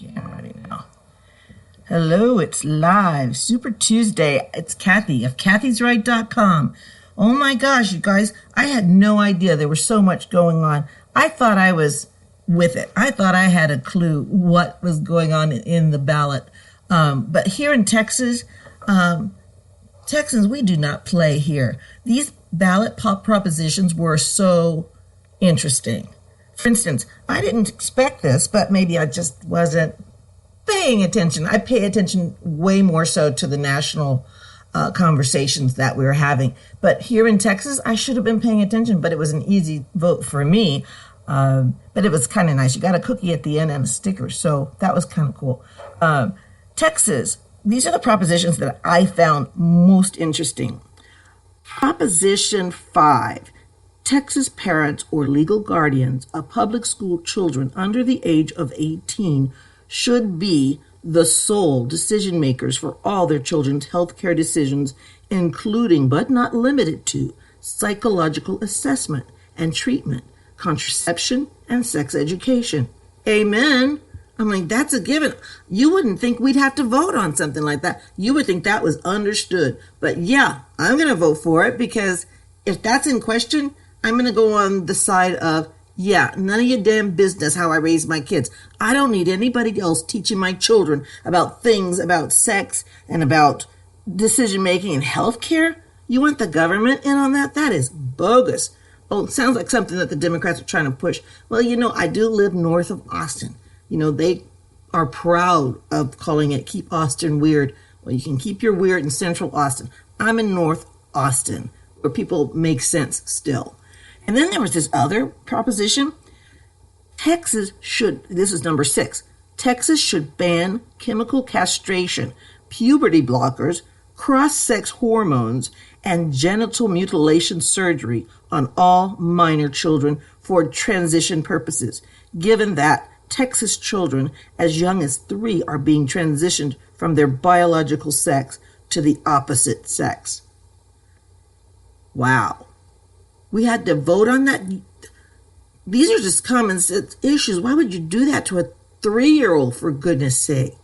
Yeah, I already know. Hello, it's live. Super Tuesday. It's Kathy of kathysright.com. Oh my gosh, you guys, I had no idea there was so much going on. I thought I was with it. I thought I had a clue what was going on in the ballot. But here in Texas, Texans, we do not play here. These ballot propositions were so interesting. For instance, I didn't expect this, but maybe I just wasn't paying attention. I pay attention way more so to the national conversations that we were having. But here in Texas, I should have been paying attention, but it was an easy vote for me. But it was kind of nice. You got a cookie at the end and a sticker, so that was kind of cool. Texas, these are the propositions that I found most interesting. Proposition 5. Texas parents or legal guardians of public school children under the age of 18 should be the sole decision makers for all their children's health care decisions, including but not limited to psychological assessment and treatment, contraception, and sex education. Amen. I'm like, that's a given. You wouldn't think we'd have to vote on something like that. You would think that was understood. But yeah, I'm going to vote for it because if that's in question, I'm going to go on the side of, yeah, none of your damn business how I raise my kids. I don't need anybody else teaching my children about things about sex and about decision making and healthcare. You want the government in on that? That is bogus. Oh, it sounds like something that the Democrats are trying to push. Well, I do live north of Austin. They are proud of calling it Keep Austin Weird. Well, you can keep your weird in central Austin. I'm in North Austin, where people make sense still. And then there was this other proposition. Texas should, this is number 6, Texas should ban chemical castration, puberty blockers, cross-sex hormones, and genital mutilation surgery on all minor children for transition purposes, given that Texas children as young as 3 are being transitioned from their biological sex to the opposite sex. Wow. We had to vote on that. These are just common sense issues. Why would you do that to a 3-year-old, for goodness sake?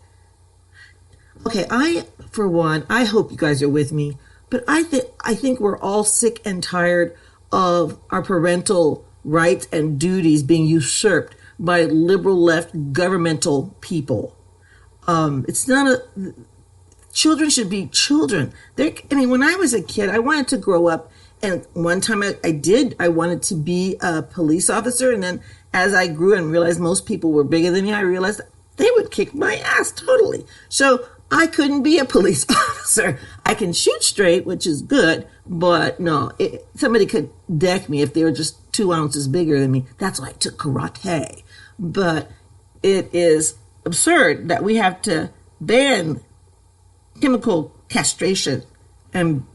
Okay, for one, I hope you guys are with me, but I think we're all sick and tired of our parental rights and duties being usurped by liberal left governmental people. It's not children should be children. When I was a kid, I wanted to grow up. And one time I wanted to be a police officer. And then as I grew and realized most people were bigger than me, I realized they would kick my ass totally. So I couldn't be a police officer. I can shoot straight, which is good. But no, somebody could deck me if they were just 2 ounces bigger than me. That's why I took karate. But it is absurd that we have to ban chemical castration and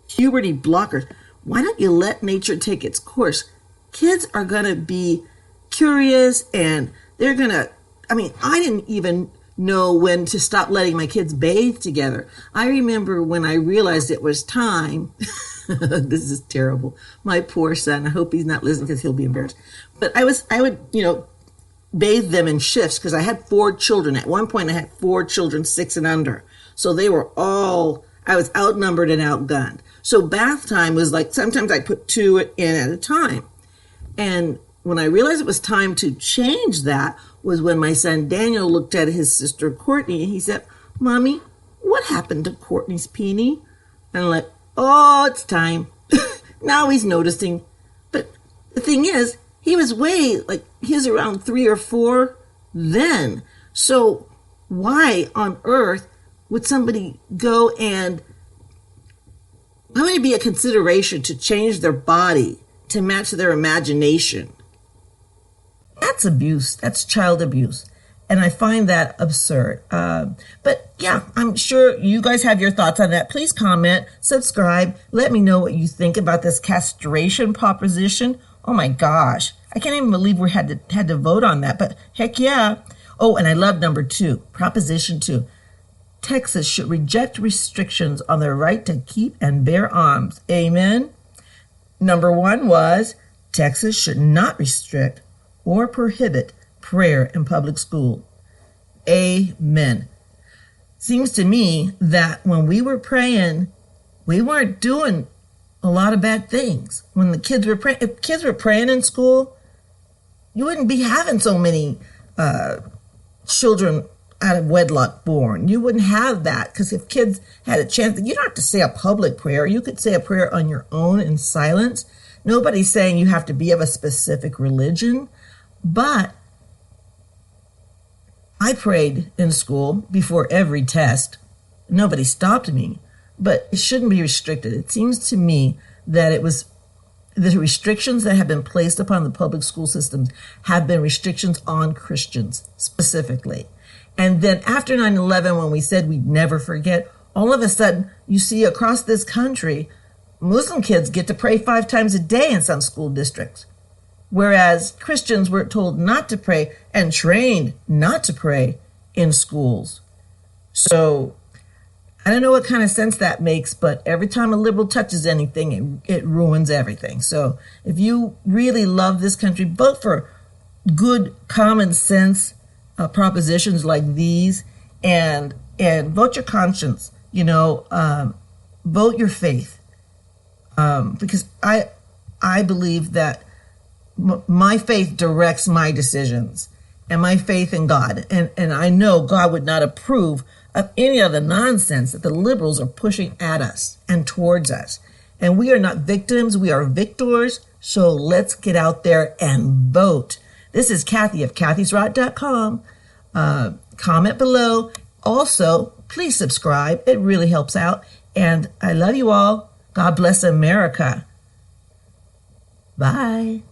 puberty blockers. Why don't you let nature take its course? Kids are going to be curious and they're going to, I didn't even know when to stop letting my kids bathe together. I remember when I realized it was time. This is terrible. My poor son. I hope he's not listening because he'll be embarrassed. But I would, bathe them in shifts because I had 4 children. At one point I had 4 children, 6 and under. So I was outnumbered and outgunned. So bath time was like, sometimes I put 2 in at a time. And when I realized it was time to change that was when my son Daniel looked at his sister Courtney and he said, "Mommy, what happened to Courtney's peenie?" And I'm like, oh, it's time. Now he's noticing. But the thing is, he was he's around 3 or 4 then. So why on earth would somebody go and why would it be a consideration to change their body to match their imagination? That's abuse. That's child abuse. And I find that absurd. But yeah, I'm sure you guys have your thoughts on that. Please comment, subscribe. Let me know what you think about this castration proposition. Oh my gosh. I can't even believe we had to vote on that. But heck yeah. Oh, and I love number 2, Proposition 2. Texas should reject restrictions on their right to keep and bear arms. Amen. Number 1 was Texas should not restrict or prohibit prayer in public school. Amen. Seems to me that when we were praying, we weren't doing a lot of bad things. When the kids were praying, if kids were praying in school, you wouldn't be having so many children out of wedlock born. You wouldn't have that, because if kids had a chance, you don't have to say a public prayer. You could say a prayer on your own in silence. Nobody's saying you have to be of a specific religion, but I prayed in school before every test. Nobody stopped me, but it shouldn't be restricted. It seems to me that it was the restrictions that have been placed upon the public school systems have been restrictions on Christians specifically. And then after 9/11, when we said we'd never forget, all of a sudden you see across this country, Muslim kids get to pray 5 times a day in some school districts, whereas Christians were told not to pray and trained not to pray in schools. So I don't know what kind of sense that makes, but every time a liberal touches anything, it ruins everything. So if you really love this country, vote for good common sense propositions like these, and vote your conscience. Vote your faith, because I believe that my faith directs my decisions, and my faith in God, and I know God would not approve of any of the nonsense that the liberals are pushing at us and towards us. And we are not victims, we are victors. So let's get out there and vote. This is Kathy of kathysrot.com. Comment below. Also, please subscribe. It really helps out. And I love you all. God bless America. Bye.